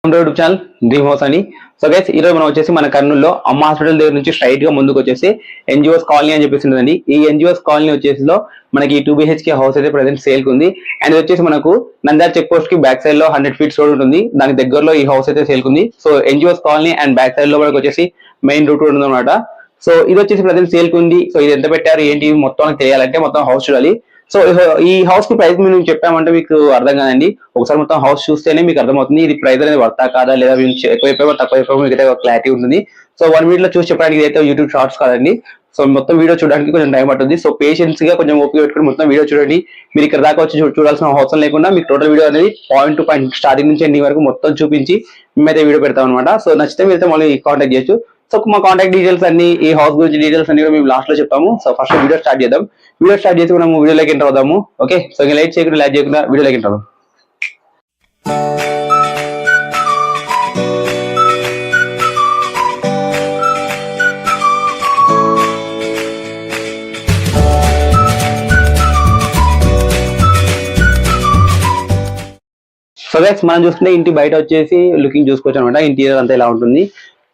YouTube channel dream house అని. So guys ఈ రోజు మనం వచ్చేసి మన కర్నూలులో అమ్మ హాస్పిటల్ దగ్గర నుంచి స్ట్రైట్ గా ముందుకు వచ్చేసి ఎన్జిఓస్ కాలనీ అని చెప్పేసి ఉంటుందండి. ఈ ఎన్జిఓస్ కాలనీ వచ్చేసి మనకి 2 BHK హౌస్ అయితే ప్రెసెంట్ సేల్ కి ఉంది. అండ్ ఇది వచ్చేసి మనకు నంద్యాల చెక్ పోస్ట్ కి బ్యాక్ సైడ్ లో 100 feet రోడ్ ఉంటుంది. దానికి దగ్గరలో ఈ హౌస్ అయితే సేల్ కి ఉంది. So NGOs colony and back side లో మనకు వచ్చేసి మెయిన్ రూట్ ఉంటుంది అనమాట. సో ఇది వచ్చేసి ప్రెసెంట్ సేల్ కి ఉంది. సో ఇది ఎంత పెట్టారు ఏంటి మొత్తం తెలియాలంటే మొత్తం హౌస్ చూడాలి. సో ఈ హౌస్ కి ప్రైస్ మేము చెప్పామంటే మీకు అర్థం కాదండి. ఒకసారి మొత్తం హౌస్ చూస్తేనే మీకు అర్థమవుతుంది ఇది ప్రైస్ అనేది వర్తా కాదా లేదా ఎక్కువ అయిపోయి తక్కువ అయిపోయి మీకు అయితే క్లారిటీ ఉంటుంది. సో 1 minute లో చూసి చెప్పడానికి ఇదైతే యూట్యూబ్ షార్ట్స్ కాదండి. సో మొత్తం వీడియో చూడడానికి కొంచెం టైం పడుతుంది. సో పేషెన్స్ గా కొంచెం ఓపిక పెట్టుకుని మొత్తం వీడియో చూడండి. మీరు ఇక్కడ దాకా వచ్చి చూడాల్సిన అవసరం లేకుండా మీకు టోటల్ వీడియో అనేది పాయింట్ టు పాయింట్ స్టార్టింగ్ నుంచి ఎండింగ్ వరకు మొత్తం చూపించి మేమైతే వీడియో పెడతాం అనమాట. సో నచ్చితే మీరైతే మళ్ళీ కాంటాక్ట్ చేయొచ్చు. సో మా కాంటాక్ట్ డీటెయిల్స్ అన్ని ఈ హౌస్ గురించి డీటెయిల్స్ అన్ని మేము లాస్ట్ లో చెప్తాము. సో ఫస్ట్ వీడియో స్టార్ట్ చేద్దాం. వీడియో స్టార్ట్ చేసి మనం వీడియోలోకి ఎంటర్ అవుదాము. ఓకే, సో ఇంకా లైక్ చేయకుండా వీడియోలోకి ఎంటర్ అవుదాం. సో గైస్ మనం చూస్తుంటే ఇంటి బయట వచ్చేసి లుకింగ్ చూసుకోవచ్చు అనమాట. ఇంటీరియర్ అంతా ఇలా ఉంటుంది.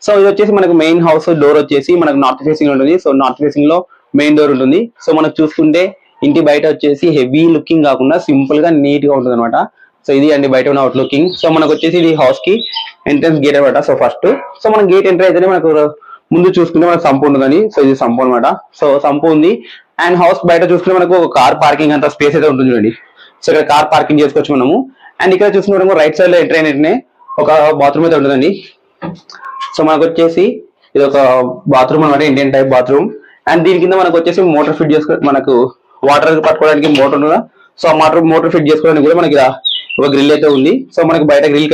సో ఇది వచ్చేసి మనకు మెయిన్ హౌస్ డోర్ వచ్చేసి మనకు నార్త్ ఫేసింగ్ ఉంటుంది. సో నార్త్ ఫేసింగ్ లో మెయిన్ డోర్ ఉంటుంది. సో మనకు చూసుకుంటే ఇంటి బయట వచ్చేసి హెవీ లుకింగ్ కాకుండా సింపుల్ గా నీట్ గా ఉంటుంది అనమాట. సో ఇది అండి బయట ఉన్న అవుట్ లుకింగ్. సో మనకు వచ్చేసి ఇది హౌస్ కి ఎంట్రన్స్ గేట్ అనమాట. సో ఫస్ట్ సో మనం గేట్ ఎంటర్ అయితేనే మనకు ముందు చూసుకుంటే మనకు సంపు ఉంటుందని. సో ఇది సంపు అనమాట. సో సంపు ఉంది. అండ్ హౌస్ బయట చూసుకుంటే మనకు కార్ పార్కింగ్ అంత స్పేస్ అయితే ఉంటుంది చూడండి. సో ఇక్కడ కార్ పార్కింగ్ చేసుకోవచ్చు మనము. అండ్ ఇక్కడ చూసుకుంటే రైట్ సైడ్ లో ఎంటర్ అయినట్టునే ఒక బాత్రూమ్ అయితే ఉంటుందండి. సో మనకు వచ్చేసి ఇది ఒక బాత్రూమ్ అనమాట, ఇండియన్ టైప్ బాత్రూమ్. అండ్ దీని కింద మనకు వచ్చేసి మోటార్ ఫిట్ చేసుకో మనకు వాటర్ పట్టుకోవడానికి మోటార్ ఉంది. సో ఆ మోటార్ ఫిట్ చేసుకోవడానికి కూడా మనకి ఒక గ్రిల్ అయితే ఉంది. సో మనకి బయట గ్రిల్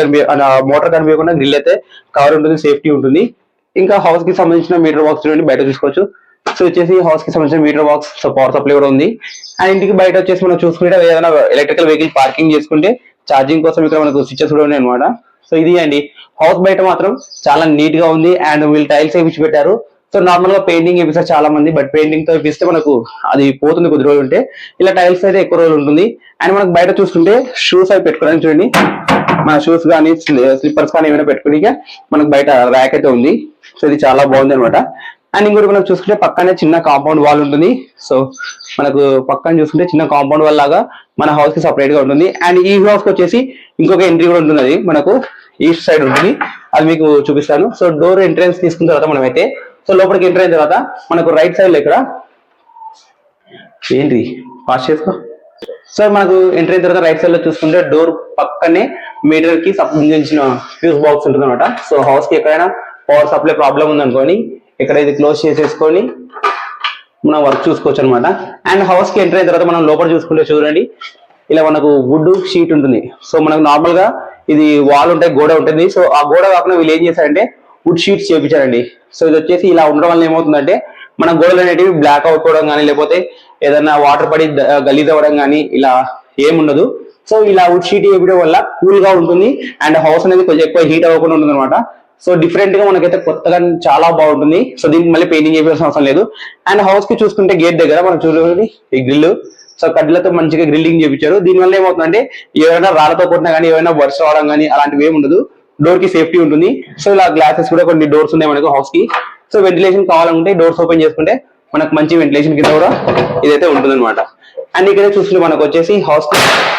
మోటార్ కనిపించకుండా గ్రిల్ అయితే కవర్ ఉంటుంది, సేఫ్టీ ఉంటుంది. ఇంకా హౌస్ కి సంబంధించిన మీటర్ బాక్స్ చూడండి బయట చూసుకోవచ్చు. సో వచ్చేసి హౌస్ కి సంబంధించిన meter box, so power supply కూడా ఉంది. అండ్ ఇంటికి బయట వచ్చేసి మనం చూసుకుంటే ఏదైనా ఎలక్ట్రికల్ వెహికల్ పార్కింగ్ చేసుకుంటే ఛార్జింగ్ కోసం ఇక్కడ మనకు స్విచెస్ కూడా ఉన్నాయి అనమాట. సో ఇది అండి హౌస్ బయట మాత్రం చాలా నీట్ గా ఉంది. అండ్ వీళ్ళు టైల్స్ వేయించి పెట్టారు. సో నార్మల్ గా పెయింటింగ్ వేపిస్తారు చాలా మంది, బట్ పెయింటింగ్ తో వేపిస్తే మనకు అది పోతుంది కొద్ది రోజులు ఉంటే. ఇలా టైల్స్ అయితే ఎక్కువ రోజులు ఉంటుంది. అండ్ మనకు బయట చూసుకుంటే షూస్ అవి పెట్టుకోవడానికి చూడండి, మన షూస్ కానీ స్లిప్పర్స్ కానీ ఏమైనా పెట్టుకుని మనకు బయట ర్యాక్ అయితే ఉంది. సో ఇది చాలా బాగుంది అనమాట. అండ్ ఇంకోటి మనం చూసుకుంటే పక్కనే చిన్న కాంపౌండ్ వాల్ ఉంటుంది. సో మనకు పక్కన చూసుకుంటే చిన్న కాంపౌండ్ వాల్ లాగా మన హౌస్ కి సపరేట్ గా ఉంటుంది. అండ్ ఈ హౌస్ కి వచ్చేసి ఇంకొక ఎంట్రీ కూడా ఉంటుంది, అది మనకు ఈస్ట్ సైడ్ ఉంటుంది. అది మీకు చూపిస్తాను. సో డోర్ ఎంట్రన్స్ తీసుకున్న తర్వాత మనమైతే సో లోపలికి ఎంటర్ అయిన తర్వాత మనకు రైట్ సైడ్ లో ఇక్కడ ఏంటి పాస్ చేసుకో. సో మనకు ఎంటర్ అయిన తర్వాత రైట్ సైడ్ లో చూసుకుంటే డోర్ పక్కనే మీటర్ కి సంబంధించిన ఫ్యూజ్ బాక్స్ ఉంటుంది అనమాట. సో హౌస్ కి ఎక్కడైనా పవర్ సప్లై ప్రాబ్లం ఉందనుకోని ఇక్కడ ఇది క్లోజ్ చేసేసుకొని మనం వర్క్ చూసుకోవచ్చు అనమాట. అండ్ హౌస్ కి ఎంటర్ అయిన తర్వాత మనం లోపల చూసుకుంటే చూడండి ఇలా మనకు వుడ్ షీట్ ఉంటుంది. సో మనకు నార్మల్ గా ఇది వాల్ ఉంటాయి, గోడ ఉంటుంది. సో ఆ గోడ కాకుండా వీళ్ళు ఏం చేశారంటే వుడ్ షీట్స్ చేయించారండి. సో ఇది వచ్చేసి ఇలా ఉండడం వల్ల ఏమవుతుందంటే మన గోడలు అనేటివి బ్లాక్ అవుకోవడం కానీ లేకపోతే ఏదైనా వాటర్ పడి గలీజ్ అవ్వడం కానీ ఇలా ఏముండదు. సో ఇలా వుడ్ షీట్ వేయడం వల్ల కూల్ గా ఉంటుంది. అండ్ హౌస్ అనేది కొంచెం ఎక్కువ హీట్ అవ్వకుండా ఉంటుంది అనమాట. సో డిఫరెంట్ గా మనకైతే కొత్తగా చాలా బాగుంటుంది. సో దీనికి మళ్ళీ పెయింటింగ్ చేయాల్సిన అవసరం లేదు. అండ్ హౌస్ కి చూసుకుంటే గేట్ దగ్గర మనం చూడండి ఈ గ్రిల్, సో కడ్లతో మంచిగా గ్రిల్లింగ్ చేయించారు. దీనివల్ల ఏమవుతుందంటే ఏమైనా రాళ్లతో కొట్టినా కానీ ఏమైనా వర్షం అవడం కానీ అలాంటివి ఏమి ఉండదు. డోర్ కి సేఫ్టీ ఉంటుంది. సో ఇలా గ్లాసెస్ కూడా కొన్ని డోర్స్ ఉన్నాయి మనకు హౌస్ కి. సో వెంటిలేషన్ కావాలంటే డోర్స్ ఓపెన్ చేసుకుంటే మనకు మంచి వెంటిలేషన్ కింద కూడా ఇదైతే ఉంటుంది అనమాట. అండ్ ఇక్కడ చూసుకుంటే మనకు వచ్చేసి హౌస్ కి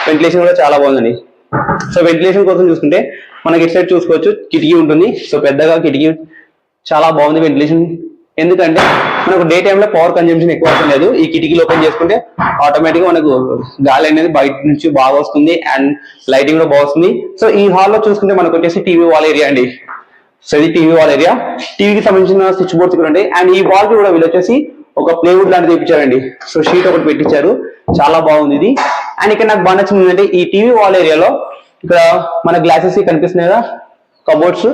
వెంటిలేషన్ కూడా చాలా బాగుందండి. సో వెంటిలేషన్ కోసం చూసుకుంటే మనకి ఇటు సైడ్ చూసుకోవచ్చు కిటికీ ఉంటుంది. సో పెద్దగా కిటికీ చాలా బాగుంది వెంటిలేషన్. ఎందుకంటే మనకు డే టైంలో పవర్ కన్జంప్షన్ ఎక్కువ అవసరం లేదు. ఈ కిటికీలు ఓపెన్ చేసుకుంటే ఆటోమేటిక్ గా మనకు గాలి అనేది బయట నుంచి బాగా వస్తుంది. అండ్ లైటింగ్ కూడా బాగా వస్తుంది. సో ఈ హాల్లో చూసుకుంటే మనకు వచ్చేసి టీవీ వాల్ ఏరియా అండి. సో ఇది టీవీ వాల్ ఏరియా. టీవీకి సంబంధించిన స్విచ్ బోర్డ్స్ కూడా ఉంటాయి. అండ్ ఈ వాల్ కి కూడా వీళ్ళు వచ్చేసి ఒక ప్లేవుడ్ లాంటిది తెప్పించారండి. సో షీట్ ఒకటి పెట్టించారు, చాలా బాగుంది ఇది. అండ్ ఇక్కడ నాకు బాగా నచ్చింది ఏంటంటే ఈ టీవీ వాల్ ఏరియాలో ఇక్కడ మన గ్లాసెస్ కనిపిస్తున్నాయి కదా కబోర్డ్స్.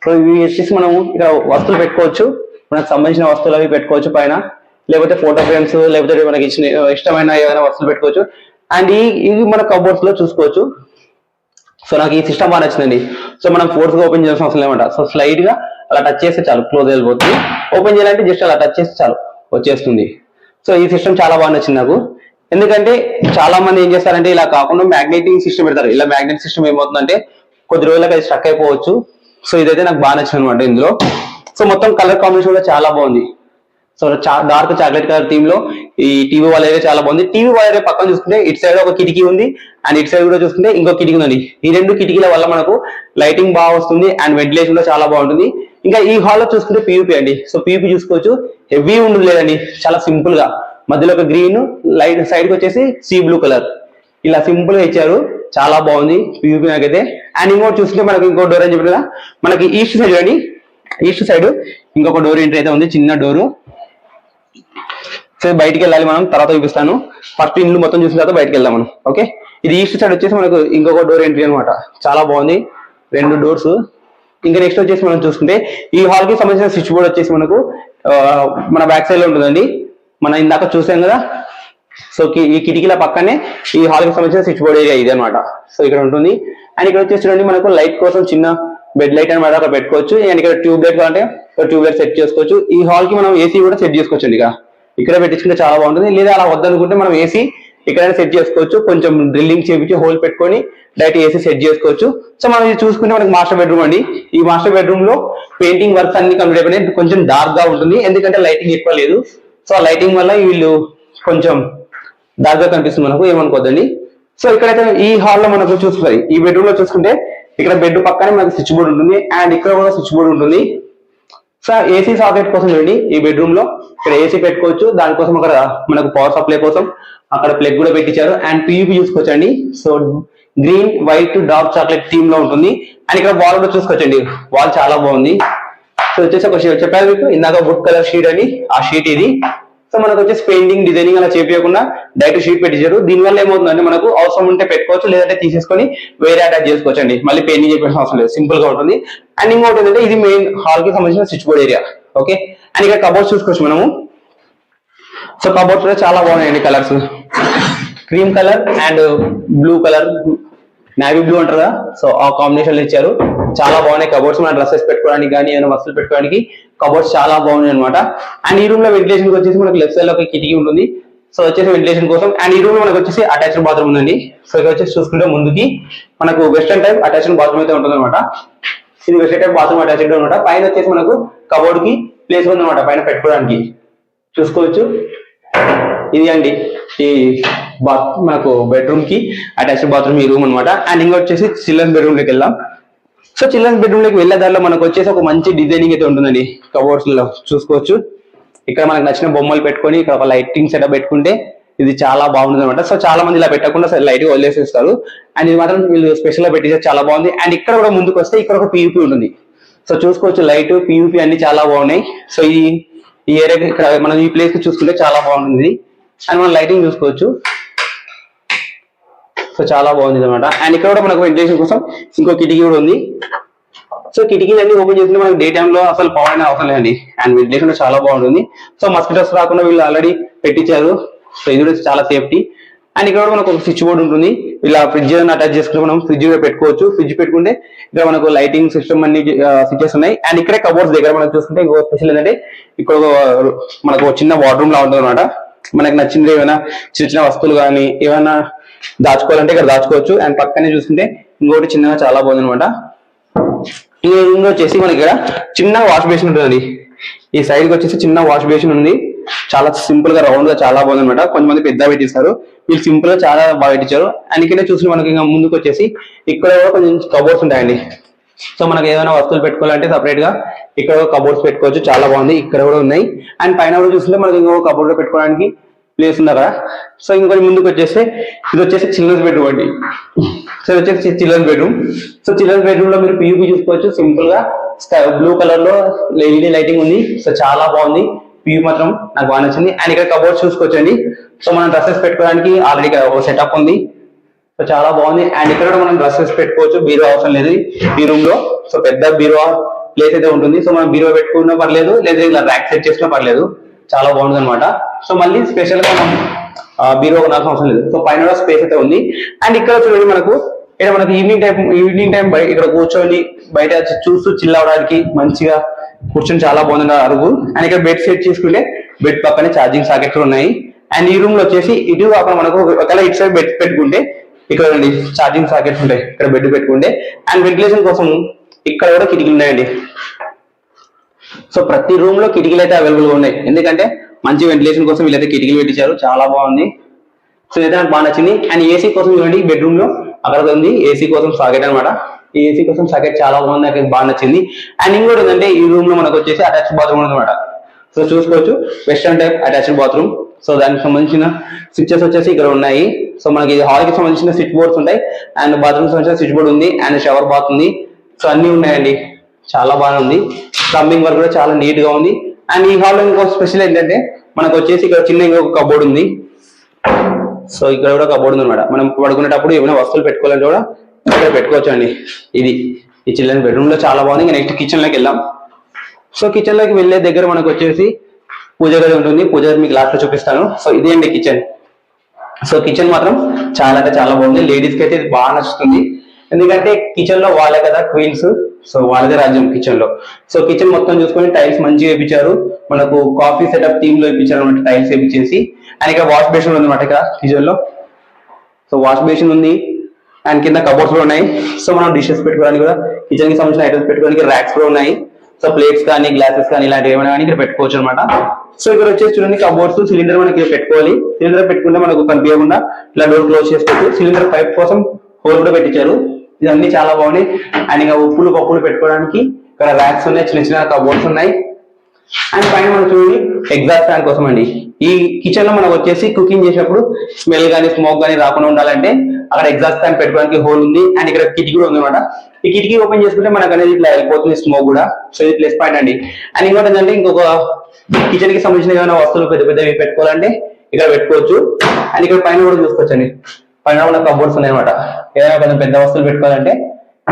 సో ఇవి వచ్చేసి మనం ఇక్కడ వస్తువులు పెట్టుకోవచ్చు, మనకు సంబంధించిన వస్తువులు అవి పెట్టుకోవచ్చు పైన, లేకపోతే ఫోటో ఫ్రేమ్స్ లేకపోతే మనకి ఇష్టమైన ఏదైనా వస్తువులు పెట్టుకోవచ్చు. అండ్ ఇవి మన కబోర్డ్స్ లో చూసుకోవచ్చు. సో నాకు ఈ సిస్టమ్ బాగా నచ్చిందండి. సో మనం ఫోర్స్ గా ఓపెన్ చేయాల్సిన అవసరం లేమంట. సో స్లైడ్ గా అలా టచ్ చేస్తే చాలు క్లోజ్ వెళ్ళిపోతుంది. ఓపెన్ చేయాలంటే జస్ట్ అలా టచ్ చేస్తే చాలు వచ్చేస్తుంది. సో ఈ సిస్టమ్ చాలా బాగా నచ్చింది నాకు. ఎందుకంటే చాలా మంది ఏం చేస్తారంటే ఇలా కాకుండా మ్యాగ్నెటింగ్ సిస్టమ్ పెడతారు. ఇలా మ్యాగ్నెట్ సిస్టమ్ ఏమవుతుందంటే కొద్ది రోజులకు అది స్ట్రక్ అయిపోవచ్చు. సో ఇదైతే నాకు బాగా నచ్చింది అనమాట ఇందులో. సో మొత్తం కలర్ కాంబినేషన్ కూడా చాలా బాగుంది. So dark chocolate colour theme లో ఈ టీవీ వాల్ అయితే చాలా బాగుంది. టీవీ వాల్ అయితే పక్కన చూసుకుంటే ఇటు సైడ్ ఒక కిటికీ ఉంది అండ్ ఇటు సైడ్ కూడా చూసుకుంటే ఇంకో కిటికీ ఉంది. ఈ రెండు కిటికీల వల్ల మనకు లైటింగ్ బాగా వస్తుంది అండ్ వెంటిలేషన్ కూడా చాలా బాగుంటుంది. ఇంకా ఈ హాల్ లో చూసుకుంటే పీయూపీ అండి. సో పీయూపీ చూసుకోవచ్చు, హెవీ ఉండదు లేదండి, చాలా సింపుల్ గా మధ్యలో ఒక గ్రీన్ లైట్ సైడ్ కి వచ్చేసి సీ బ్లూ కలర్ ఇలా సింపుల్ గా ఇచ్చారు. చాలా బాగుంది పీయూపీ నాకైతే. అండ్ ఇంకోటి చూస్తుంటే మనకి ఇంకో డోర్ అని చెప్పిన కదా, మనకి ఈస్ట్ సైడ్ అండి, ఈస్ట్ సైడ్ ఇంకొక డోర్ ఎంట్రీ అయితే ఉంది, చిన్న డోరు. సో బయటికి వెళ్ళాలి మనం, తర్వాత చూపిస్తాను. ఫస్ట్ ఇల్లు మొత్తం చూసిన తర్వాత బయటకు వెళ్దాం మనం. ఓకే, ఇది ఈస్ట్ సైడ్ వచ్చేసి మనకు ఇంకొక డోర్ ఎంట్రీ అనమాట. చాలా బాగుంది, 2 డోర్స్. ఇంకా నెక్స్ట్ వచ్చేసి మనం చూసుకుంటే ఈ హాల్ కి సంబంధించిన స్విచ్ బోర్డ్ వచ్చేసి మనకు మన బ్యాక్ సైడ్ లో ఉంటుందండి. మనం ఇందాక చూసాం కదా. సో ఈ కిటికీల పక్కనే ఈ హాల్ కి సంబంధించిన స్విచ్ బోర్డ్ ఏరియా ఇది అనమాట. సో ఇక్కడ ఉంటుంది. అండ్ ఇక్కడ వచ్చేసి చూడండి మనకు లైట్ కోసం చిన్న బెడ్ లైట్ అనమాట అక్కడ పెట్టుకోవచ్చు. అండ్ ఇక్కడ ట్యూబ్ లైట్ కావాలంటే ట్యూబ్ లైట్ సెట్ చేసుకోవచ్చు. ఈ హాల్ కి మనం ఏసీ కూడా సెట్ చేసుకోవచ్చు అండి. ఇక్కడ పెట్టించుకుంటే చాలా బాగుంటుంది. లేదా అలా వద్దనుకుంటే మనం ఏసీ ఇక్కడైనా సెట్ చేసుకోవచ్చు. కొంచెం డ్రిల్లింగ్ చేపించి హోల్ పెట్టుకొని డైరెక్ట్ ఏసీ సెట్ చేసుకోవచ్చు. సో మనం ఇది చూసుకుంటే మనకి మాస్టర్ బెడ్రూమ్ అండి. ఈ మాస్టర్ బెడ్రూమ్ లో పెయింటింగ్ వర్క్స్ అన్ని కంప్లీట్ అయిపోయినాయి. కొంచెం డార్క్ గా ఉంటుంది ఎందుకంటే లైటింగ్ ఎక్కువ లేదు. సో ఆ లైటింగ్ వల్ల వీళ్ళు కొంచెం డార్క్ గా కనిపిస్తుంది మనకు, ఏమనుకోద్దండి. సో ఇక్కడైతే ఈ హాల్ లో మనకు చూసుకోవాలి, ఈ బెడ్రూమ్ లో చూసుకుంటే ఇక్కడ బెడ్ పక్కనే మనకి స్విచ్ బోర్డ్ ఉంటుంది అండ్ ఇక్కడ కూడా స్విచ్ బోర్డ్ ఉంటుంది. సో ఏసీ సాకెట్ కోసం చూడండి, ఈ బెడ్రూమ్ లో ఇక్కడ ఏసీ పెట్టుకోవచ్చు. దానికోసం అక్కడ మనకు పవర్ సప్లై కోసం అక్కడ ప్లగ్ కూడా పెట్టించారు. అండ్ పీయూపీ చూసుకోవచ్చండి. So green white dark chocolate theme లో ఉంటుంది. అండ్ ఇక్కడ వాల్ కూడా చూసుకోవచ్చండి, వాల్ చాలా బాగుంది. సో వచ్చేసి ఒక షీట్ చెప్పాను మీకు ఇందాక, వుడ్ కలర్ షీట్ అని, ఆ షీట్ ఇది. సో మనకు వచ్చేసి పెయింటింగ్ డిజైనింగ్ అలా చేపించకుండా డైరెక్ట్ షీట్ పెట్టించారు. దీనివల్ల ఏమవుతుందంటే మనకు అవసరం ఉంటే పెట్టుకోవచ్చు, లేదంటే తీసేసుకొని వేరే అటాచ్ చేసుకోవచ్చు అండి. మళ్ళీ పెయింటింగ్ చేయాల్సిన అవసరం లేదు, సింపుల్ గా ఉంటుంది. అండ్ ఇంకోటి ఏంటంటే ఇది మెయిన్ హాల్ కి సంబంధించిన switch board area. Okay, and ఇక్కడ కబోర్డ్స్ చూసుకోవచ్చు మనము. సో కబోర్డ్స్ కూడా చాలా బాగున్నాయండి, colours cream colour and blue colour, navy blue అంటారు కదా. సో ఆ కాంబినేషన్ ఇచ్చారు, చాలా బాగున్నాయి కబోర్డ్స్. మన డ్రెస్సెస్ పెట్టుకోవడానికి కానీ ఏదైనా వస్తువులు పెట్టుకోవడానికి కబోర్డ్స్ చాలా బాగున్నాయి అనమాట. అండ్ ఈ రూమ్ లో వెంటిలేషన్ వచ్చేసి మనకి లెఫ్ట్ సైడ్ లో ఒక కిటికీ ఉంటుంది. సో వచ్చేసి వెంటిలేషన్ కోసం. అండ్ ఈ రూమ్ లో మనకు వచ్చేసి అటాచ్డ్ బాత్రూమ్ ఉందండి. సో ఇక్కడ వచ్చేసి చూసుకుంటే ముందుకి మనకు వెస్టర్న్ టైప్ అటాచ్డ్ బాత్రూమ్ అయితే ఉంటుంది అనమాట. ఇది వెస్టర్న్ టైప్ బాత్రూమ్ అటాచ్డ్ అనమాట. పైన వచ్చేసి మనకు కబోర్డ్ కి ప్లేస్ ఉంది అనమాట పైన పెట్టుకోవడానికి, చూసుకోవచ్చు. ఇది అండి ఈ మనకు బెడ్రూమ్ కి అటాచ్డ్ బాత్రూమ్ ఈ రూమ్ అనమాట. అండ్ ఇంకా వచ్చేసి చిల్డ్రన్స్ బెడ్రూమ్ లోకి వెళ్దాం. సో చిల్డ్రన్స్ బెడ్రూమ్ లోకి వెళ్ళే దారిలో మనకు వచ్చేసి ఒక మంచి డిజైనింగ్ అయితే ఉంటుందండి కబోర్డ్స్ లో, చూసుకోవచ్చు. ఇక్కడ మనకు నచ్చిన బొమ్మలు పెట్టుకొని ఇక్కడ ఒక లైటింగ్ సెటప్ పెట్టుకుంటే ఇది చాలా బాగుంటుంది అనమాట. సో చాలా మంది ఇలా పెట్టకుండా లైట్ గా వదిలేసేస్తారు. అండ్ ఇది మాత్రం వీళ్ళు స్పెషల్ గా పెట్టేసారు, చాలా బాగుంది. అండ్ ఇక్కడ కూడా ముందుకు వస్తే ఇక్కడ ఒక పీయూపీ ఉంటుంది. సో చూసుకోవచ్చు, లైట్ పీయూపీ అన్ని చాలా బాగున్నాయి. సో ఈ ఏరియా ఇక్కడ మనం ఈ ప్లేస్ కి చూసుకుంటే చాలా బాగుంటుంది. అండ్ మనం లైటింగ్ చూసుకోవచ్చు. సో చాలా బాగుంది అనమాట. అండ్ ఇక్కడ కూడా మనకు వెంటిలేషన్ కోసం ఇంకో కిటికీ కూడా ఉంది. సో కిటికీలన్నీ ఓపెన్ చేస్తుంటే మనకి డే టైమ్ లో అసలు పవర్ అయినా అవసరం లేదండి. అండ్ వెంటిలేషన్ చాలా బాగుంటుంది. సో మస్కిటోస్ రాకుండా వీళ్ళు ఆల్రెడీ పెట్టించారు. సో ఇది కూడా చాలా సేఫ్టీ. అండ్ ఇక్కడ కూడా మనకు ఒక స్విచ్ బోర్డ్ ఉంటుంది. ఇలా ఫ్రిడ్జ్ అటాచ్ చేసుకుంటే మనం ఫ్రిడ్జ్ కూడా పెట్టుకోవచ్చు. ఫ్రిడ్జ్ పెట్టుకుంటే ఇక్కడ మనకు లైటింగ్ సిస్టమ్ అన్ని స్విచెస్ ఉన్నాయి. అండ్ ఇక్కడే కబోర్డ్స్ దగ్గర మనం చూసుకుంటే ఇంకో స్పెషల్ ఏంటంటే ఇక్కడ మనకు చిన్న వార్డ్రూమ్ లా ఉంటుంది అనమాట. మనకు నచ్చింది ఏమైనా చిన్న చిన్న వస్తువులు కానీ ఏమైనా దాచుకోవాలంటే ఇక్కడ దాచుకోవచ్చు. అండ్ పక్కనే చూసుకుంటే ఇంకోటి చిన్నగా చాలా బాగుంది అనమాట. ఇంకో వచ్చేసి మనకి ఇక్కడ చిన్న వాష్ బేసిన్ ఉంటుందండి. ఈ సైడ్ కి వచ్చేసి చిన్న వాష్ బేసిన్ ఉంది. చాలా సింపుల్ గా రౌండ్ గా చాలా బాగుంది అనమాట. కొంతమంది పెద్ద పెట్టిస్తారు, వీళ్ళు సింపుల్ గా చాలా బాగా పెట్టించారు. అండ్ ఇక్కడ చూసిన మనకి ఇంకా ముందుకు వచ్చేసి ఇక్కడ కూడా కొంచెం కబోర్డ్స్ ఉంటాయండి. సో మనకి ఏదైనా వస్తువులు పెట్టుకోవాలంటే సపరేట్ గా ఇక్కడ కబోర్డ్స్ పెట్టుకోవచ్చు, చాలా బాగుంది. ఇక్కడ కూడా ఉన్నాయి. అండ్ పైన కూడా చూస్తుంటే మనకి ఇంకో కబోర్డ్ పెట్టుకోవడానికి ప్లేస్ ఉంది కదా. సో ఇంకొంచెం ముందుకు వచ్చేస్తే ఇది వచ్చేసి చిల్డ్రన్స్ బెడ్రూమ్ అండి. సో వచ్చేసి children's bedroom. So children's bedroom లో మీరు పీయూపీ చూసుకోవచ్చు. సింపుల్ గా బ్లూ కలర్ లో ఎల్ఈడి లైటింగ్ ఉంది. సో చాలా బాగుంది, వ్యూ మాత్రం నాకు బాగా నచ్చింది. అండ్ ఇక్కడ కబోర్డ్స్ చూసుకోవచ్చండి. సో మనం డ్రెస్సెస్ పెట్టుకోవడానికి ఆల్రెడీ ఒక సెటప్ ఉంది. సో చాలా బాగుంది. అండ్ ఇక్కడ కూడా మనం డ్రెస్సెస్ పెట్టుకోవచ్చు, బీరో అవసరం లేదు ఈ రూమ్ లో. సో పెద్ద బీరో ప్లేస్ అయితే ఉంటుంది. సో మనం బీరో పెట్టుకున్నా పర్లేదు, లేదా ఇలా ర్యాక్ సెట్ చేసినా పర్లేదు, చాలా బాగుంటుంది అనమాట. సో మళ్ళీ స్పెషల్ గా మనం బీరో కొనాల్సిన అవసరం లేదు. సో పైన కూడా స్పేస్ అయితే ఉంది. అండ్ ఇక్కడ చూడండి మనకు ఇక్కడ మనకి ఈవినింగ్ టైం ఇక్కడ కూర్చొని బయట చూస్తూ చిల్ అవడానికి మంచిగా కూర్చొని చాలా బాగుంది అరుగు. అండ్ ఇక్కడ బెడ్ సెట్ చేసుకుంటే బెడ్ పక్కనే ఛార్జింగ్ సాకెట్లు ఉన్నాయి. అండ్ ఈ రూమ్ లో వచ్చేసి ఇటు అక్కడ మనకు ఒకవేళ ఇటు సైడ్ బెడ్ పెట్టుకుంటే ఇక్కడ అండి ఛార్జింగ్ సాకెట్స్ ఉంటాయి, ఇక్కడ బెడ్ పెట్టుకుంటే. అండ్ వెంటిలేషన్ కోసం ఇక్కడ కూడా కిటికీలు ఉన్నాయండి. సో ప్రతి రూమ్ లో కిటికీలు అయితే అవైలబుల్ గా ఉన్నాయి, ఎందుకంటే మంచి వెంటిలేషన్ కోసం వీళ్ళైతే కిటికీలు పెట్టించారు, చాలా బాగుంది. సో ఇదైతే నాకు బాగా నచ్చింది. అండ్ ఏసీ కోసం చూడండి బెడ్రూమ్ లో అక్కడ ఉంది ఏసీ కోసం సాకెట్ అనమాట. ఈ ఏసీ కోసం సాకెట్ చాలా బాగుంది, నాకు బాగా నచ్చింది. అండ్ ఇంకోటి ఏంటంటే ఈ రూమ్ లో మనకు వచ్చేసి అటాచ్డ్ బాత్రూమ్ అనమాట. సో చూసుకోవచ్చు western type attached bathroom. So దానికి సంబంధించిన స్విచ్చెస్ వచ్చేసి ఇక్కడ ఉన్నాయి. సో మనకి హాల్ కి సంబంధించిన స్విచ్ బోర్డ్స్ ఉంటాయి, అండ్ బాత్రూమ్ సంబంధించిన స్విచ్ బోర్డ్ ఉంది, అండ్ షవర్ బాత్ ఉంది. సో అన్ని ఉన్నాయండి, చాలా బాగా ఉంది. ప్లంబింగ్ వర్క్ కూడా చాలా నీట్ గా ఉంది. అండ్ ఈ హాల్ ఇంకో స్పెషల్ ఏంటంటే మనకు వచ్చేసి ఇక్కడ చిన్న ఇంకొక కబోర్డ్ ఉంది. సో ఇక్కడ కూడా కబోర్డ్ ఉంది అనమాట. మనం పడుకునేటప్పుడు ఏమైనా వస్తువులు పెట్టుకోవాలంటే కూడా ఇక్కడ పెట్టుకోవచ్చు అండి. ఇది ఈ చిల్డ్రన్ బెడ్రూమ్ లో చాలా బాగుంది. ఇంకా నెక్స్ట్ కిచెన్ లోకి వెళ్దాం. సో కిచెన్ లోకి వెళ్ళే దగ్గర మనకు వచ్చేసి పూజ గది ఉంటుంది, పూజ గది మీకు లాస్ట్ లో చూపిస్తాను. సో ఇది అండి కిచెన్. సో కిచెన్ మాత్రం చాలా అంటే చాలా బాగుంది, లేడీస్ కి అయితే ఇది బాగా నచ్చుతుంది. ఎందుకంటే కిచెన్ లో వాళ్ళే కదా క్వీన్స్, సో వాళ్ళదే రాజ్యం కిచెన్ లో. సో కిచెన్ మొత్తం చూసుకొని టైల్స్ మంచిగా వేయించారు, మనకు కాఫీ సెటప్ థీమ్ లో వేయించారు అనమాట, టైల్స్ వేయించేసి. అండ్ ఇక్కడ వాష్ బేసిన్ ఉంది అనమాట ఇక్కడ కిచెన్ లో. సో వాష్ బేసిన్ ఉంది, అండ్ కింద కబోర్డ్స్ కూడా ఉన్నాయి. సో మనం డిషెస్ పెట్టుకోవడానికి కూడా, కిచెన్ కి సంబంధించిన ఐటమ్స్ పెట్టుకోవడానికి ర్యాక్స్ కూడా ఉన్నాయి. సో ప్లేట్స్ కానీ గ్లాసెస్ కానీ ఇలాంటివి ఏమైనా కానీ ఇక్కడ పెట్టుకోవచ్చు అనమాట. సో ఇక్కడ వచ్చేసి చూడండి కబోర్డ్స్, సిలిండర్ మనకి పెట్టుకోవాలి. సిలిండర్ పెట్టుకుంటే మనకు కనిపించకుండా ఇలా డోర్ క్లోజ్ చేసుకోవచ్చు. సిలిండర్ పైప్ కోసం హోల్ కూడా పెట్టించారు. ఇవన్నీ చాలా బాగున్నాయి. అండ్ ఇంకా ఉప్పులు పప్పులు పెట్టుకోవడానికి ఇక్కడ ర్యాక్స్ ఉన్నాయి, చిన్న చిన్న కబోర్డ్స్ ఉన్నాయి. అండ్ పైన మనం చూడండి ఎగ్జాస్ట్ ఫ్యాన్ కోసం అండి. ఈ కిచెన్ లో మనకు వచ్చేసి కుకింగ్ చేసేటప్పుడు స్మెల్ కానీ స్మోక్ కానీ రాకుండా ఉండాలంటే అక్కడ ఎగ్జాస్ట్ ఫ్యాన్ పెట్టుకోవడానికి హోల్ ఉంది. అండ్ ఇక్కడ కిటికీ కూడా ఉంది అనమాట. ఈ కిటికీ ఓపెన్ చేసుకుంటే మనకు అనేది ఇట్లా వెళ్ళిపోతుంది స్మోక్ కూడా. సో ఇది ప్లస్ పాయింట్ అండి. అండ్ ఇంకోటి ఏంటంటే ఇంకొక కిచెన్ కి సంబంధించిన ఏమైనా వస్తువులు పెద్ద పెద్దవి పెట్టుకోవాలంటే ఇక్కడ పెట్టుకోవచ్చు. అండ్ ఇక్కడ పైన కూడా చూసుకోవచ్చు అండి, పైన కూడా కబోర్డ్స్ ఉన్నాయి అనమాట. ఏదైనా కొంచెం పెద్ద వస్తువులు పెట్టుకోవాలంటే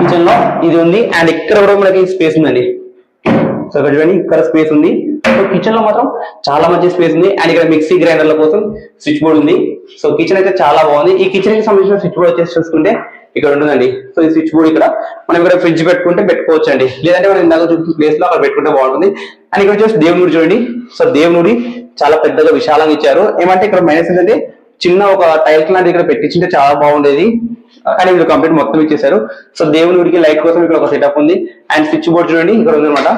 కిచెన్ లో ఇది ఉంది. అండ్ ఇక్కడ కూడా మనకి స్పేస్ ఉందండి. సో ఇక్కడ చూడండి ఇక్కడ స్పేస్ ఉంది. సో కిచెన్ లో మాత్రం చాలా మంచి స్పేస్ ఉంది. అండ్ ఇక్కడ మిక్సీ గ్రైండర్ల కోసం స్విచ్ బోర్డ్ ఉంది. సో కిచెన్ అయితే చాలా బాగుంది. ఈ కిచెన్ కి సంబంధించిన స్విచ్ బోర్డ్ వచ్చేసి చూసుకుంటే ఇక్కడ ఉంటుందండి. సో ఈ స్విచ్ బోర్డ్ ఇక్కడ మనం ఇక్కడ ఫ్రిడ్జ్ పెట్టుకుంటే పెట్టుకోవచ్చు అండి, లేదంటే మనం ఇందాక చూసిన ప్లేస్ లో అక్కడ పెట్టుకుంటే బాగుంటుంది. అండ్ ఇక్కడ వచ్చేసి దేవుడి చూడండి. సో దేవుడి చాలా పెద్దగా విశాలంగా ఇచ్చారు. ఏమంటే ఇక్కడ మైనస్ ఏంటంటే చిన్న ఒక టైల్స్ లాంటి ఇక్కడ పెట్టించుంటే చాలా బాగుండేది, కానీ మీరు కంప్లీట్ మొత్తం ఇచ్చేసారు. సో దేవుని గుడికి లైట్ కోసం ఇక్కడ ఒక సెటప్ ఉంది. అండ్ స్విచ్ బోర్డ్ చూడండి ఇక్కడ ఉంది అనమాట.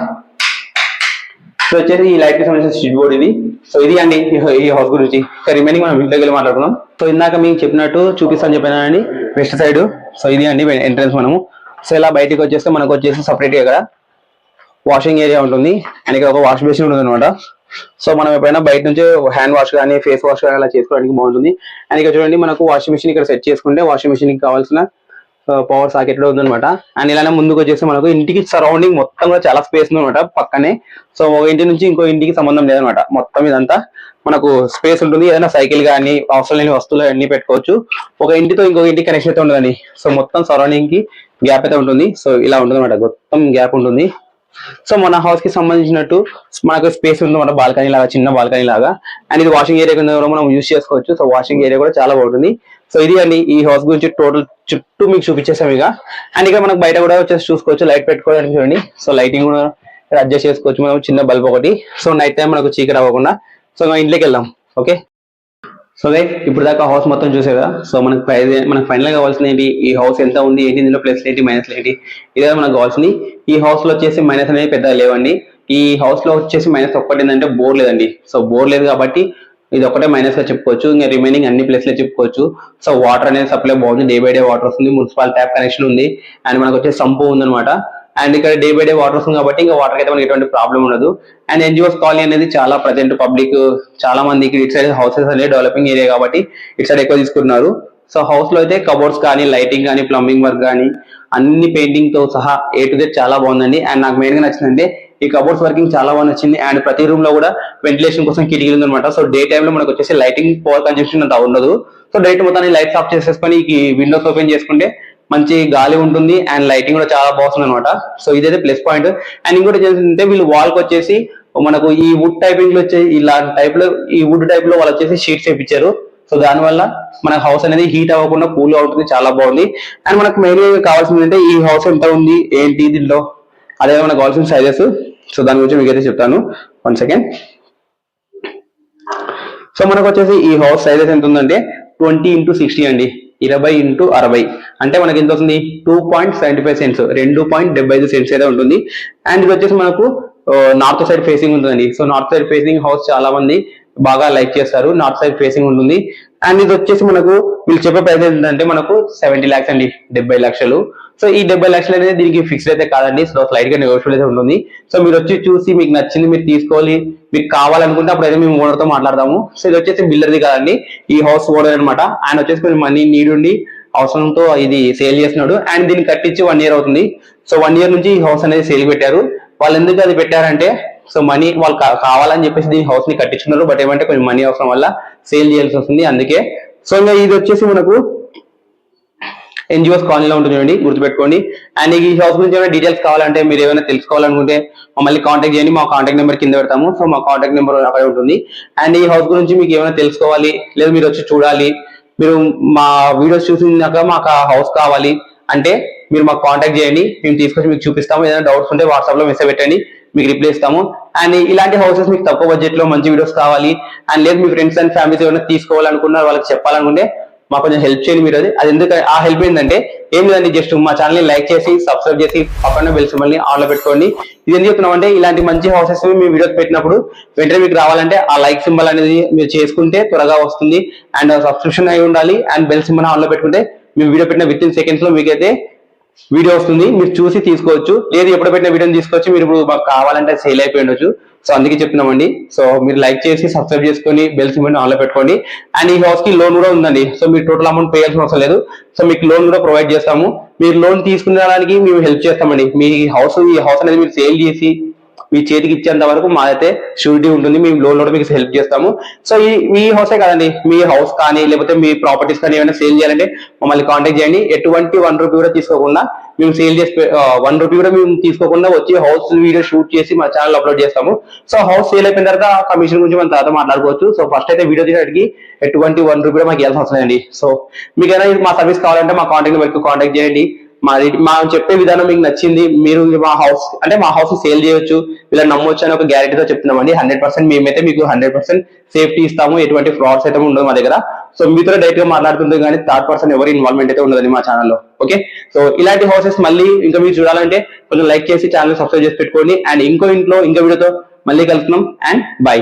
సో వచ్చేసి ఈ లైట్ కి సంబంధించిన స్విచ్ బోర్డ్ ఇది. సో ఇది అండి ఈ హౌస్ గురించి. రిమైనింగ్ మనం ఇంట్లోకి వెళ్ళి మాట్లాడుకుందాం. సో ఇందాక మీకు చెప్పినట్టు చూపిస్తాను చెప్పానండి వెస్ట్ సైడ్. సో ఇది అండి ఎంట్రన్స్ మనము. సో ఇలా బయటికి వచ్చేస్తే మనకు వచ్చేసి సపరేట్ ఇక్కడ వాషింగ్ ఏరియా ఉంటుంది. అండ్ ఇక్కడ ఒక వాష్ బేసిన్ ఉంటుంది అనమాట. సో మనం ఎప్పుడైనా బయట నుంచి హ్యాండ్ వాష్ కానీ ఫేస్ వాష్ కానీ అలా చేసుకోవడానికి బాగుంటుంది. అండ్ ఇక్కడ చూడండి మనకు వాషింగ్ మిషన్ ఇక్కడ సెట్ చేసుకుంటే వాషింగ్ మిషన్ కి కావాల్సిన పవర్ సాకెట్ లో ఉందన్నమాట. అండ్ ఇలానే ముందుకు వచ్చేసి మనకు ఇంటికి సరౌండింగ్ మొత్తం కూడా చాలా స్పేస్ ఉందన్నమాట పక్కనే. సో ఒక ఇంటి నుంచి ఇంకో ఇంటికి సంబంధం లేదనమాట, మొత్తం ఇదంతా మనకు స్పేస్ ఉంటుంది. ఏదైనా సైకిల్ కానీ అవసరం లేని వస్తువులు అన్ని పెట్టుకోవచ్చు. ఒక ఇంటితో ఇంకొక ఇంటికి కనెక్షన్ అయితే ఉండదండి. సో మొత్తం సరౌండింగ్ కి గ్యాప్ అయితే ఉంటుంది. సో ఇలా ఉంటుంది అనమాట, మొత్తం గ్యాప్ ఉంటుంది. సో మన హౌస్ కి సంబంధించినట్టు మనకు స్పేస్ ఉందన్నమాట, బాల్కనీ లాగా, చిన్న బాల్కనీ లాగా. అండ్ ఇది వాషింగ్ ఏరియా కింద కూడా మనం యూజ్ చేసుకోవచ్చు. సో వాషింగ్ ఏరియా కూడా చాలా బాగుంటుంది. సో ఇది అండి ఈ హౌస్ గురించి టోటల్ చుట్టూ మీకు చూపించేసాం ఇక. అండ్ ఇక మనకు బయట కూడా వచ్చేసి చూసుకోవచ్చు, లైట్ పెట్టుకోవడానికి చూడండి. సో లైటింగ్ కూడా అడ్జస్ట్ చేసుకోవచ్చు మనం, చిన్న బల్బ్ ఒకటి. సో నైట్ టైం మనకు చీకటి అవ్వకుండా. సో ఇంట్లోకి వెళ్దాం. ఓకే, సో ఇప్పుడు దాకా హౌస్ మొత్తం చూసే కదా. సో మనకు ఫైనల్ గా కావాల్సింది ఏంటి, ఈ హౌస్ ఎంత ఉంది ఏంటి, ఇందులో ప్లస్ ఏంటి మైనస్ ఏంటి, ఇదే మనకు కావాల్సింది. ఈ హౌస్ లో వచ్చేసి మైనస్ అనేది పెద్దగా లేవండి. ఈ హౌస్ లో వచ్చేసి మైనస్ ఒక్కటి ఏంటంటే బోర్ లేదండి. సో బోర్ లేదు కాబట్టి ఇది ఒకటే మైనస్ గా చెప్పుకోవచ్చు. ఇంకా రిమైనింగ్ అన్ని ప్లేస్ లో చెప్పుకోవచ్చు. సో వాటర్ అనేది సప్లై బాగుంది, డే బై డే వాటర్ వస్తుంది, మున్సిపల్ ట్యాప్ కనెక్షన్ ఉంది. అండ్ మనకు వచ్చేసి సంపు ఉందన్నమాట. అండ్ ఇక్కడ డే బై డే వాటర్ వస్తుంది కాబట్టి ఇంకా వాటర్ అయితే మనకి ఎటువంటి ప్రాబ్లం ఉండదు. అండ్ ఎన్జిఓస్ కాలనీ అనేది చాలా ప్రజెంట్ పబ్లిక్ చాలా మంది ఇటు సైడ్ హౌసెస్ అనేది డెవలపింగ్ ఏరియా కాబట్టి ఇటు సైడ్ ఎక్కువ తీసుకున్నారు. సో హౌస్ లో అయితే కబోర్డ్స్ కానీ లైటింగ్ కానీ ప్లంబింగ్ వర్క్ కానీ అన్ని పెయింటింగ్ తో సహా A to Z చాలా బాగుందండి. అండ్ నాకు మెయిన్ గా నచ్చిందంటే ఈ కబోర్డ్స్ వర్కింగ్ చాలా బాగా నచ్చింది. అండ్ ప్రతి రూమ్ లో కూడా వెంటిలేషన్ కోసం కిటికీలు ఉందన్నమాట. సో డే టైమ్ లో మనకు వచ్చేసి లైటింగ్ పవర్ కన్జంప్షన్ అంత ఉండదు. సో డైరెక్ట్ మొత్తాన్ని లైట్స్ ఆఫ్ చేసేసుకొని ఈ విండోస్ ఓపెన్ చేసుకుంటే మంచి గాలి ఉంటుంది. అండ్ లైటింగ్ కూడా చాలా బాగుంది అనమాట. సో ఇదైతే ప్లస్ పాయింట్. అండ్ ఇంకోటి ఏంటంటే వీళ్ళు వాల్ కి వచ్చేసి మనకు ఈ వుడ్ టైపింగ్ లో వచ్చే ఇలా టైప్ లో ఈ వుడ్ టైప్ లో వాళ్ళు వచ్చేసి షీట్స్ వేయించారు. సో దానివల్ల మన హౌస్ అనేది హీట్ అవ్వకుండా కూల్ అవుతుంది, చాలా బాగుంది. అండ్ మనకు మెయిన్ గా కావాల్సింది అంటే ఈ హౌస్ ఎంత ఉంది ఏంటి దీనిలో, అదే మనకు కావాల్సిన సైజెస్. సో దాని గురించి మీకు అయితే చెప్తాను, 1 సెకండ్. సో మనకు వచ్చేసి ఈ హౌస్ సైజెస్ ఎంత ఉందంటే 20 x 60 అండి. 20x60 అంటే మనకి ఎంత వస్తుంది 2.75 సెంట్స్ 2.75 సెంట్స్ అయితే ఉంటుంది. అండ్ ఇది వచ్చేసి మనకు నార్త్ సైడ్ ఫేసింగ్ ఉంటుందండి. So north side facing house చాలా మంది బాగా లైక్ చేస్తారు, నార్త్ సైడ్ ఫేసింగ్ ఉంటుంది. అండ్ ఇది వచ్చేసి మనకు వీళ్ళు చెప్పే ప్రైస్ ఏంటంటే మనకు 70 lakhs అండి, 70 లక్షలు. సో ఈ 70 లక్షలు అనేది దీనికి ఫిక్స్డ్ అయితే కాదండి, సో స్లైట్ గా నెగోషియబుల్ అయితే ఉంటుంది. సో మీరు వచ్చి చూసి మీకు నచ్చింది మీరు తీసుకోవాలి, మీకు కావాలనుకుంటే అప్పుడైతే మేము ఓనర్ తో మాట్లాడదాము. సో ఇది వచ్చేసి బిల్డర్ది కాదండి, ఈ హౌస్ ఓనర్ అనమాట. ఆయన వచ్చేసి కొంచెం మనీ నీడ్ ఉండి అవసరంతో ఇది సేల్ చేస్తున్నాడు. అండ్ దీన్ని కట్టించి 1 year అవుతుంది. సో 1 year నుంచి ఈ హౌస్ అనేది సేల్ పెట్టారు. వాళ్ళు ఎందుకు అది పెట్టారంటే సో మనీ వాళ్ళు కావాలని చెప్పేసి దీని హౌస్ ని కట్టించున్నారు. బట్ ఏమంటే కొంచెం మనీ అవసరం వల్ల సేల్ చేయాల్సి వస్తుంది, అందుకే. సో ఇంకా ఇది వచ్చేసి మనకు ఎన్జిఓస్ కాలనీలో ఉంటుంది చూడండి, గుర్తుపెట్టుకోండి. అండ్ ఈ హౌస్ గురించి ఏమైనా డీటెయిల్స్ కావాలంటే మీరు ఏమైనా తెలుసుకోవాలనుకుంటే మమ్మల్ని కాంటాక్ట్ చేయండి, మా కాంటాక్ట్ నెంబర్ కింద పెడతాము. సో మా కాంటాక్ట్ నెంబర్ అక్కడే ఉంటుంది. అండ్ ఈ హౌస్ గురించి మీకు ఏమైనా తెలుసుకోవాలి లేదా మీరు వచ్చి చూడాలి, మీరు మా వీడియోస్ చూసినాక మాకు ఆ హౌస్ కావాలి అంటే మీరు మాకు కాంటాక్ట్ చేయండి, మేము తీసుకొచ్చి మీకు చూపిస్తాము. ఏదైనా డౌట్స్ ఉంటే వాట్సాప్ లో మెసేజ్ పెట్టండి, మీకు రిప్లై ఇస్తాము. అండ్ ఇలాంటి హౌసెస్ మీకు తక్కువ బడ్జెట్ లో మంచి వీడియోస్ కావాలి అండ్ లేదు మీ ఫ్రెండ్స్ అండ్ ఫ్యామిలీస్ ఏమైనా తీసుకోవాలనుకున్నారు, వాళ్ళకి చెప్పాలనుకుంటే మాకు కొంచెం హెల్ప్ చేయండి మీరు. అది ఎందుకు ఆ హెల్ప్ ఏంటంటే ఏం లేదండి, జస్ట్ మా ఛానల్ ని లైక్ చేసి సబ్స్క్రైబ్ చేసి పక్కన బెల్ సింబల్ ని ఆన్ లో పెట్టుకోండి. ఇది ఎందుకు చెప్తున్నాం అంటే ఇలాంటి మంచి హౌసెస్ మీ వీడియోస్ పెట్టినప్పుడు వెంటనే మీకు రావాలంటే ఆ లైక్ సింబల్ అనేది మీరు చేసుకుంటే త్వరగా వస్తుంది. అండ్ సబ్స్క్రిప్షన్ అయి ఉండాలి అండ్ బెల్ సింబల్ ఆన్ లో పెట్టుకుంటే మేము వీడియో పెట్టిన విత్ ఇన్ సెకండ్స్ లో మీకైతే వీడియో వస్తుంది, మీరు చూసి తీసుకోవచ్చు. లేదు ఎప్పుడు పెట్టిన వీడియోని తీసుకొచ్చి మీరు ఇప్పుడు మాకు కావాలంటే సేల్ అయిపోయి ఉండొచ్చు. సో అందుకే చెప్తున్నామండి. సో మీరు లైక్ చేసి సబ్స్క్రైబ్ చేసుకొని బెల్ సింబల్ ఆన్ లో పెట్టుకోండి. అండ్ ఈ హౌస్ కి లోన్ కూడా ఉందండి. సో మీరు టోటల్ అమౌంట్ పే చేయాల్సిన అవసరం లేదు. సో మీకు లోన్ కూడా ప్రొవైడ్ చేస్తాము. మీరు లోన్ తీసుకునేదానికి మేము హెల్ప్ చేస్తామండి. మీ ఈ హౌస్ అనేది మీరు సేల్ చేసి మీ చేతికి ఇచ్చేంత వరకు మాదైతే షూరిటీ ఉంటుంది, మేము లోన్ లో మీకు హెల్ప్ చేస్తాము. సో ఈ హౌసే కాదండి, మీ హౌస్ కానీ లేకపోతే మీ ప్రాపర్టీస్ కానీ ఏమైనా సేల్ చేయాలంటే మమ్మల్ని కాంటాక్ట్ చేయండి. ఎటువంటి 1 రూపీ కూడా తీసుకోకుండా మేము సేల్ చేసి 1 రూపీ కూడా మేము తీసుకోకుండా వచ్చి హౌస్ వీడియో షూట్ చేసి మా ఛానల్ అప్లోడ్ చేస్తాము. సో హౌస్ సేల్ అయిపోయిన తర్వాత కమిషన్ గురించి మనం తర్వాత మాట్లాడుకోవచ్చు. సో ఫస్ట్ అయితే వీడియో తీయడానికి ఎటువంటి 1 రూపీ కూడా మాకు ఇవ్వాల్సిన అవసరం లేదండి. సో మీకైనా మా సర్వీస్ కావాలంటే మా కాంటాక్ట్ నెంబర్కి కాంటాక్ట్ చేయండి. మా చెప్పే విధానం మీకు నచ్చింది, మీరు మా హౌస్ సేల్ చేయొచ్చు, ఇలా నమ్మొచ్చు అని ఒక గ్యారెంటీతో చెప్తున్నామండి. 100% మేమైతే మీకు 100% సేఫ్టీ ఇస్తాము, ఎటువంటి ఫ్రాడ్స్ అయితే ఉండవు మా దగ్గర. సో మీతో డైరెక్ట్ గా మాట్లాడుతుంది కానీ థర్డ్ పర్సన్ ఎవరి ఇన్వాల్వ్మెంట్ అయితే ఉండదండి మా ఛానల్లో. ఓకే, సో ఇలాంటి హౌసెస్ మళ్ళీ ఇంకా మీరు చూడాలంటే కొంచెం లైక్ చేసి ఛానల్ సబ్స్క్రైబ్ చేసి పెట్టుకోండి. అండ్ ఇంకో వీడియోతో మళ్ళీ కలుస్తున్నాం. And by.